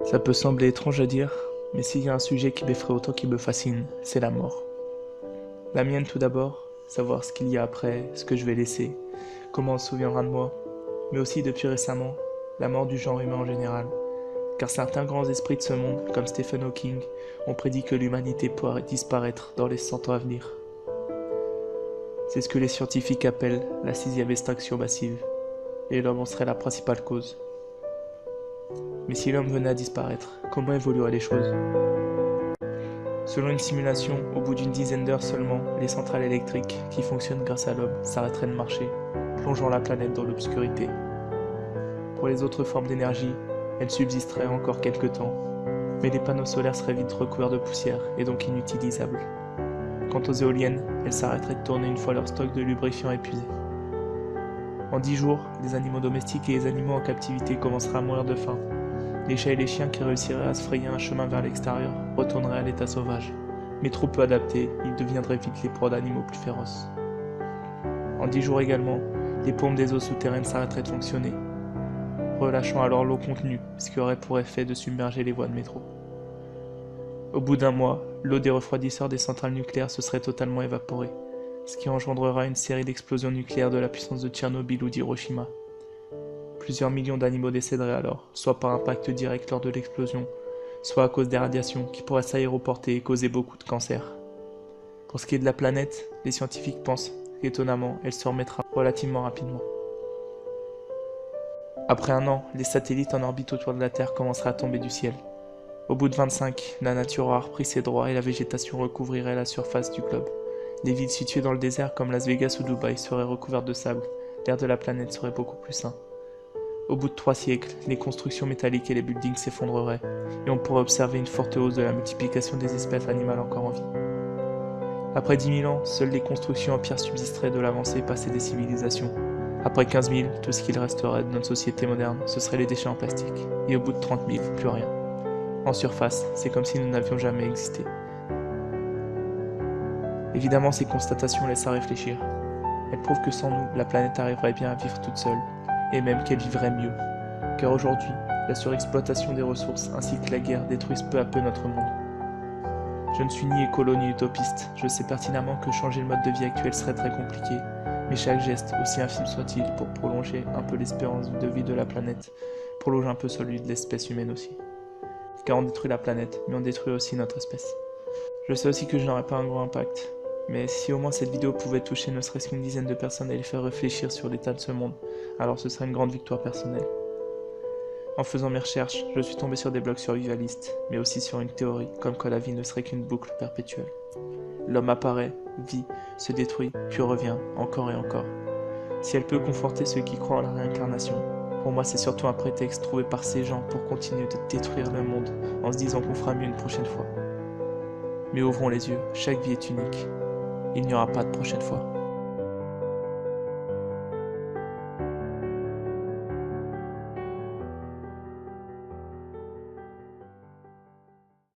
Ça peut sembler étrange à dire, mais s'il y a un sujet qui m'effraie autant qu'il me fascine, c'est la mort. La mienne tout d'abord, savoir ce qu'il y a après, ce que je vais laisser, comment on se souviendra de moi, mais aussi depuis récemment, la mort du genre humain en général. Car certains grands esprits de ce monde, comme Stephen Hawking, ont prédit que l'humanité pourrait disparaître dans les 100 ans à venir. C'est ce que les scientifiques appellent la 6e extinction massive, et l'homme en serait la principale cause. Mais si l'homme venait à disparaître, comment évolueraient les choses? Selon une simulation, au bout d'une dizaine d'heures seulement, les centrales électriques, qui fonctionnent grâce à l'homme, s'arrêteraient de marcher, plongeant la planète dans l'obscurité. Pour les autres formes d'énergie, elles subsisteraient encore quelques temps, mais les panneaux solaires seraient vite recouverts de poussière et donc inutilisables. Quant aux éoliennes, elles s'arrêteraient de tourner une fois leur stock de lubrifiants épuisé. En 10 jours, les animaux domestiques et les animaux en captivité commenceraient à mourir de faim. Les chats et les chiens qui réussiraient à se frayer un chemin vers l'extérieur retourneraient à l'état sauvage, mais trop peu adaptés, ils deviendraient vite les proies d'animaux plus féroces. En 10 jours également, les pompes des eaux souterraines s'arrêteraient de fonctionner, relâchant alors l'eau contenue, ce qui aurait pour effet de submerger les voies de métro. Au bout d'un mois, l'eau des refroidisseurs des centrales nucléaires se serait totalement évaporée, ce qui engendrera une série d'explosions nucléaires de la puissance de Tchernobyl ou d'Hiroshima. Plusieurs millions d'animaux décéderaient alors, soit par impact direct lors de l'explosion, soit à cause des radiations qui pourraient s'aéroporter et causer beaucoup de cancers. Pour ce qui est de la planète, les scientifiques pensent qu'étonnamment, elle se remettra relativement rapidement. Après un an, les satellites en orbite autour de la Terre commenceraient à tomber du ciel. Au bout de 25, la nature aura repris ses droits et la végétation recouvrirait la surface du globe. Les villes situées dans le désert comme Las Vegas ou Dubaï seraient recouvertes de sable, l'air de la planète serait beaucoup plus sain. Au bout de 3 siècles, les constructions métalliques et les buildings s'effondreraient, et on pourrait observer une forte hausse de la multiplication des espèces animales encore en vie. Après 10 000 ans, seules les constructions en pierre subsisteraient de l'avancée passée des civilisations. Après 15 000, tout ce qu'il resterait de notre société moderne, ce seraient les déchets en plastique, et au bout de 30 000, plus rien. En surface, c'est comme si nous n'avions jamais existé. Évidemment, ces constatations laissent à réfléchir. Elles prouvent que sans nous, la planète arriverait bien à vivre toute seule, et même qu'elle vivrait mieux. Car aujourd'hui, la surexploitation des ressources ainsi que la guerre détruisent peu à peu notre monde. Je ne suis ni écolo ni utopiste, je sais pertinemment que changer le mode de vie actuel serait très compliqué, mais chaque geste, aussi infime soit-il pour prolonger un peu l'espérance de vie de la planète, prolonge un peu celui de l'espèce humaine aussi. Car on détruit la planète, mais on détruit aussi notre espèce. Je sais aussi que je n'aurai pas un gros impact, mais si au moins cette vidéo pouvait toucher ne serait-ce qu'une dizaine de personnes et les faire réfléchir sur l'état de ce monde, alors ce serait une grande victoire personnelle. En faisant mes recherches, je suis tombé sur des blogs survivalistes, mais aussi sur une théorie, comme quoi la vie ne serait qu'une boucle perpétuelle. L'homme apparaît, vit, se détruit, puis revient, encore et encore. Si elle peut conforter ceux qui croient en la réincarnation, pour moi c'est surtout un prétexte trouvé par ces gens pour continuer de détruire le monde, en se disant qu'on fera mieux une prochaine fois. Mais ouvrons les yeux, chaque vie est unique. Il n'y aura pas de prochaine fois.